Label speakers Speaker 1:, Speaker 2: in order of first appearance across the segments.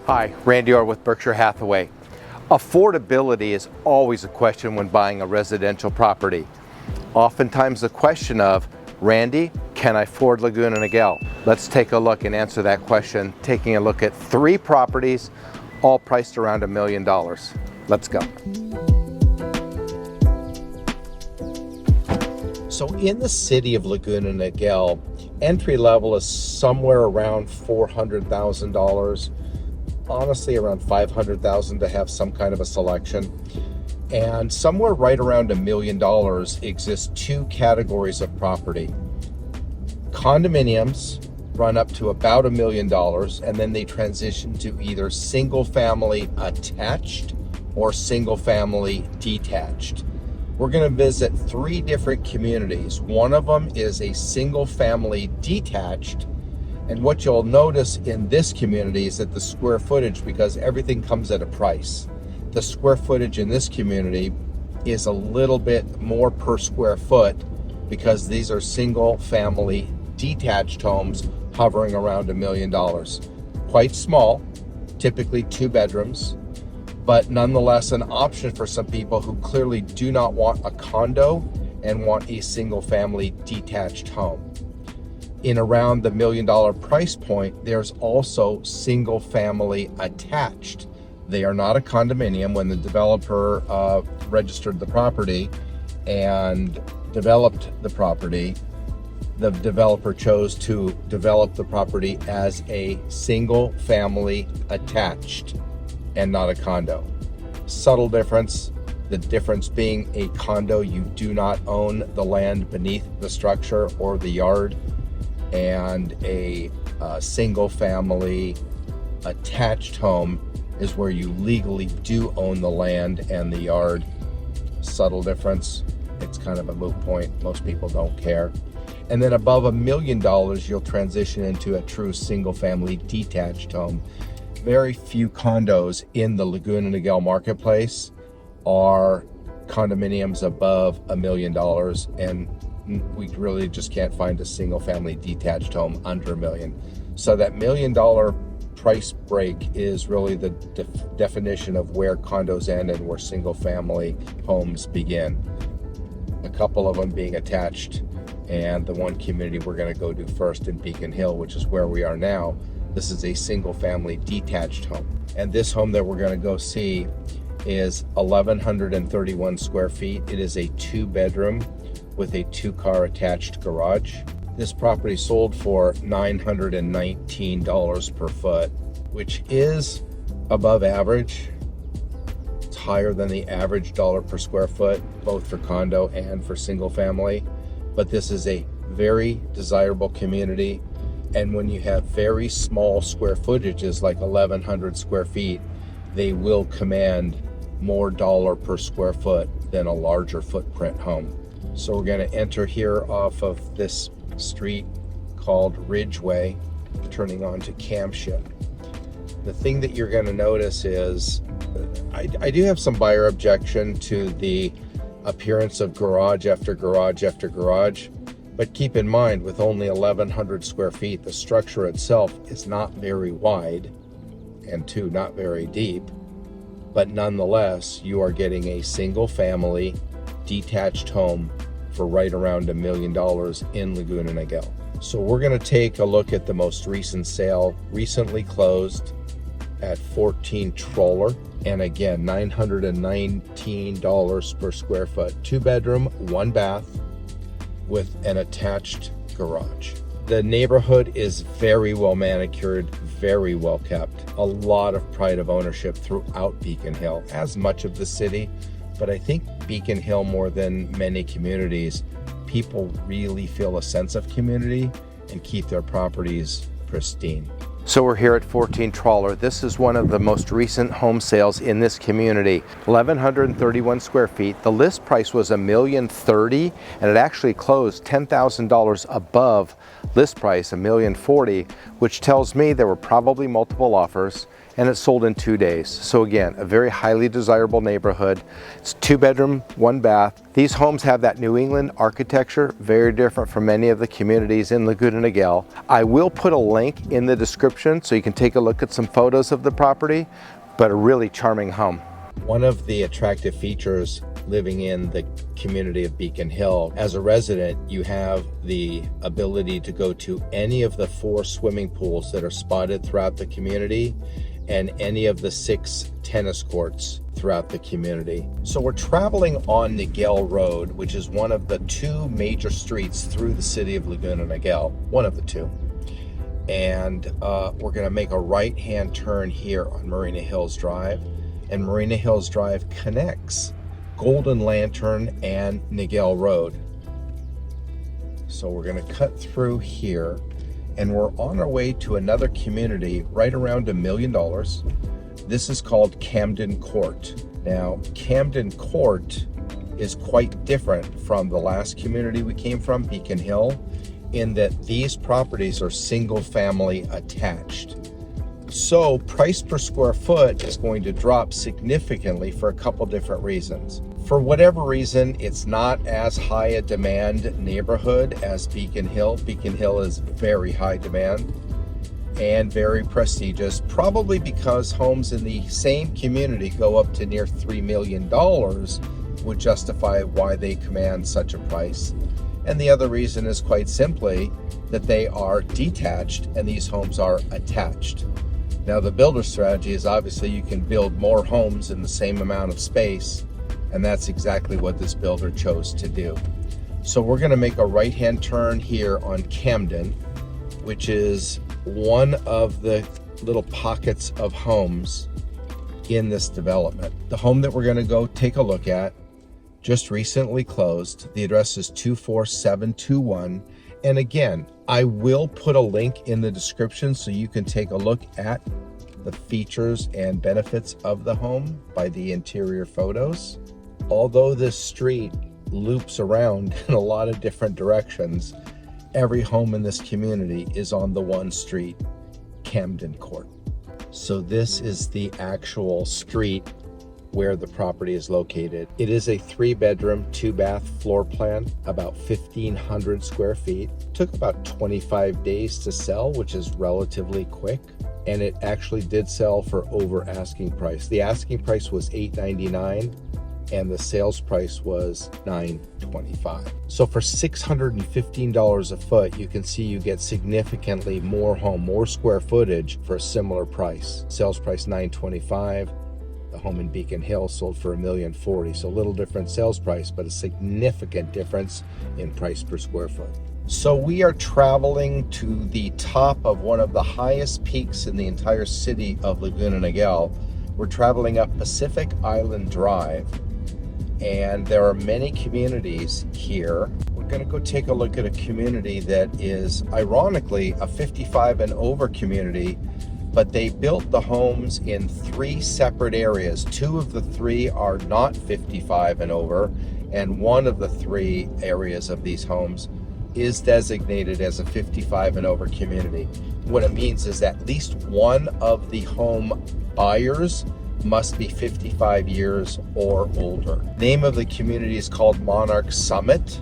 Speaker 1: Hi, Randy Ora with Berkshire Hathaway. Affordability is always a question when buying a residential property. Oftentimes the question of, Randy, can I afford Laguna Niguel? Let's take a look and answer that question, taking a look at 3 properties, all priced around $1 million. Let's go. So in the city of Laguna Niguel, entry level is somewhere around $400,000. Honestly, around $500,000 to have some kind of a selection. And somewhere right around $1 million exist 2 categories of property. Condominiums run up to about $1 million, and then they transition to either single family attached or single family detached. We're going to visit 3 different communities. One of them is a single family detached. And what you'll notice in this community is that the square footage, because everything comes at a price, the square footage in this community is a little bit more per square foot because these are single family detached homes hovering around $1 million. Quite small, typically 2 bedrooms, but nonetheless an option for some people who clearly do not want a condo and want a single family detached home. In around the $1 million price point, there's also single family attached. They are not a condominium. When the developer registered the property and developed the property, the developer chose to develop the property as a single family attached and not a condo. Subtle difference. The difference being a condo, you do not own the land beneath the structure or the yard, and a single family attached home is where you legally do own the land and the yard. Subtle difference. It's kind of a moot point. Most people don't care. And then above $1 million, you'll transition into a true single family detached home. Very few condos in the Laguna Niguel marketplace are condominiums above $1 million, and we really just can't find a single family detached home under $1 million. So that $1 million price break is really the definition of where condos end and where single family homes begin. A couple of them being attached, and the one community we're going to go to first in Beacon Hill, which is where we are now, this is a single family detached home. And this home that we're going to go see is 1,131 square feet. It is a 2-bedroom with a 2-car attached garage. This property sold for $919 per foot, which is above average. It's higher than the average dollar per square foot, both for condo and for single family. But this is a very desirable community. And when you have very small square footages, like 1,100 square feet, they will command more dollar per square foot than a larger footprint home. So we're going to enter here off of this street called Ridgeway, turning on to Camship. The thing that you're going to notice is I do have some buyer objection to the appearance of garage after garage after garage, but keep in mind, with only 1,100 square feet, the structure itself is not very wide, and 2, not very deep, but nonetheless, you are getting a single family detached home for right around $1 million in Laguna Niguel. So we're going to take a look at the most recent sale, recently closed at 14 Troller, and again, $919 per square foot, 2-bedroom, 1 bath with an attached garage. The neighborhood is very well manicured, very well kept. A lot of pride of ownership throughout Beacon Hill, as much of the city. But I think Beacon Hill, more than many communities, people really feel a sense of community and keep their properties pristine. So we're here at 14 Troller. This is one of the most recent home sales in this community. 1,131 square feet. The list price was $1,030,000, and it actually closed $10,000 above list price, $1,040,000, which tells me there were probably multiple offers, and it sold in 2 days. So again, a very highly desirable neighborhood. It's 2-bedroom, 1 bath. These homes have that New England architecture, very different from many of the communities in Laguna Niguel. I will put a link in the description so you can take a look at some photos of the property, but a really charming home. One of the attractive features living in the community of Beacon Hill, as a resident, you have the ability to go to any of the 4 swimming pools that are spotted throughout the community and any of the 6 tennis courts throughout the community. So we're traveling on Niguel Road, which is one of the 2 major streets through the city of Laguna Niguel, one of the 2. And we're gonna make a right-hand turn here on Marina Hills Drive. And Marina Hills Drive connects Golden Lantern and Niguel Road. So we're gonna cut through here, and we're on our way to another community right around $1 million. This is called Camden Court. Now, Camden Court is quite different from the last community we came from, Beacon Hill, in that these properties are single family attached. So price per square foot is going to drop significantly for a couple different reasons. For whatever reason, it's not as high a demand neighborhood as Beacon Hill. Beacon Hill is very high demand and very prestigious, probably because homes in the same community go up to near $3 million would justify why they command such a price. And the other reason is quite simply that they are detached and these homes are attached. Now, the builder strategy is obviously you can build more homes in the same amount of space, and that's exactly what this builder chose to do. So we're gonna make a right-hand turn here on Camden, which is one of the little pockets of homes in this development. The home that we're gonna go take a look at just recently closed. The address is 24721. And again, I will put a link in the description so you can take a look at the features and benefits of the home by the interior photos. Although this street loops around in a lot of different directions, every home in this community is on the one street, Camden Court. So this is the actual street where the property is located. It is a 3-bedroom, 2-bath floor plan, about 1,500 square feet. Took about 25 days to sell, which is relatively quick. And it actually did sell for over asking price. The asking price was $899 and the sales price was $925. So for $615 a foot, you can see you get significantly more home, more square footage for a similar price. Sales price $925. The home in Beacon Hill sold for $1,040,000. So a little different sales price, but a significant difference in price per square foot. So we are traveling to the top of one of the highest peaks in the entire city of Laguna Niguel. We're traveling up Pacific Island Drive, and there are many communities here. We're gonna go take a look at a community that is ironically a 55 and over community, but they built the homes in 3 separate areas. 2 of the 3 are not 55 and over, and 1 of the 3 areas of these homes is designated as a 55 and over community. What it means is at least one of the home buyers must be 55 years or older. Name of the community is called Monarch Summit.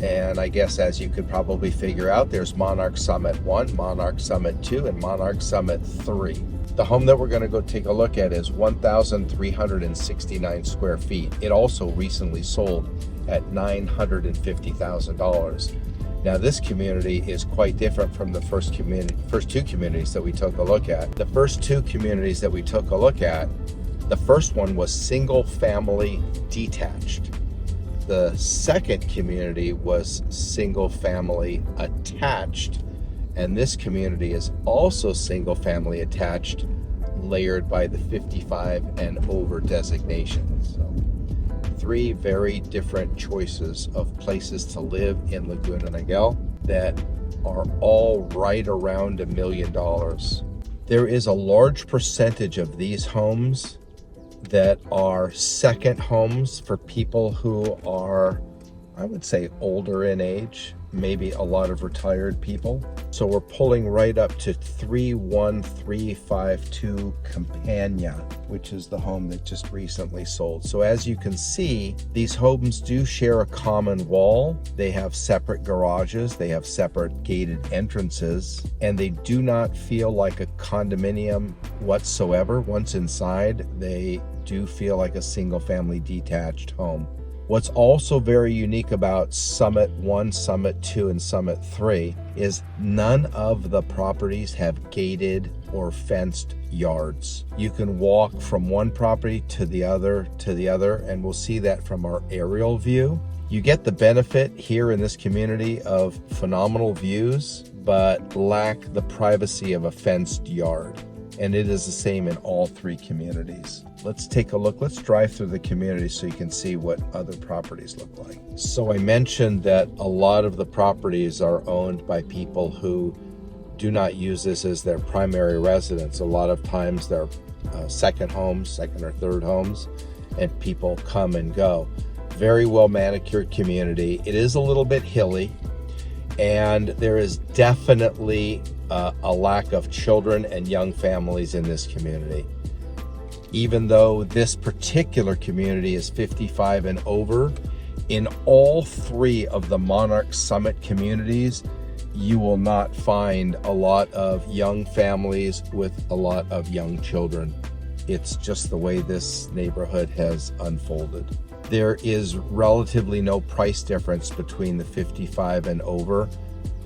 Speaker 1: And I guess as you could probably figure out, there's Monarch Summit 1, Monarch Summit 2, and Monarch Summit 3. The home that we're gonna go take a look at is 1,369 square feet. It also recently sold at $950,000. Now this community is quite different from the first 2 communities that we took a look at. The first 2 communities that we took a look at, the first one was single family detached. The second community was single family attached, and this community is also single family attached, layered by the 55 and over designation. So 3 very different choices of places to live in Laguna Niguel that are all right around $1 million. There is a large percentage of these homes that are second homes for people who are I would say older in age, maybe a lot of retired people. So we're pulling right up to 31352 Campania, which is the home that just recently sold. So as you can see, these homes do share a common wall. They have separate garages, they have separate gated entrances, and they do not feel like a condominium whatsoever. Once inside, they do feel like a single family detached home. What's also very unique about Summit 1, Summit 2, and Summit 3 is none of the properties have gated or fenced yards. You can walk from one property to the other, and we'll see that from our aerial view. You get the benefit here in this community of phenomenal views, but lack the privacy of a fenced yard. And it is the same in all three communities. Let's take a look. Let's drive through the community so you can see what other properties look like. So I mentioned that a lot of the properties are owned by people who do not use this as their primary residence. A lot of times they're second homes, second or third homes, and people come and go. Very well manicured community. It is a little bit hilly, and there is definitely a lack of children and young families in this community. Even though this particular community is 55 and over, in all three of the Monarch Summit communities, you will not find a lot of young families with a lot of young children. It's just the way this neighborhood has unfolded. There is relatively no price difference between the 55 and over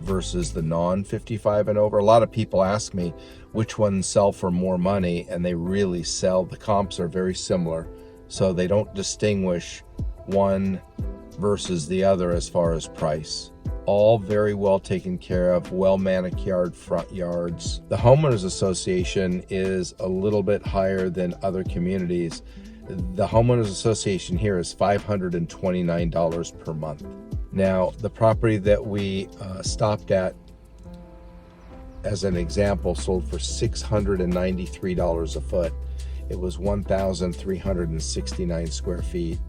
Speaker 1: versus the non-55 and over. A lot of people ask me which ones sell for more money, and they really sell. The comps are very similar, so they don't distinguish one versus the other as far as price. All very well taken care of, well manicured front yards. The homeowners association is a little bit higher than other communities. The homeowners association here is $529 per month. Now, the property that we stopped at, as an example, sold for $693 a foot. It was 1,369 square feet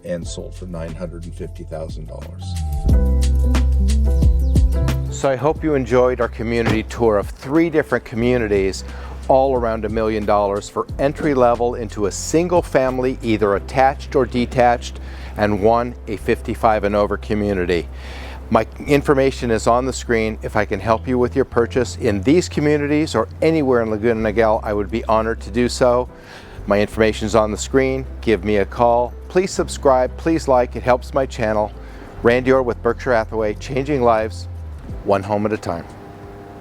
Speaker 1: and sold for $950,000. So I hope you enjoyed our community tour of 3 different communities, all around $1 million for entry level into a single family, either attached or detached, and one a 55 and over community. My information is on the screen. If I can help you with your purchase in these communities or anywhere in Laguna Niguel, I would be honored to do so. My information is on the screen. Give me a call. Please subscribe, please like, it helps my channel. Randy Ora with Berkshire Hathaway, changing lives one home at a time.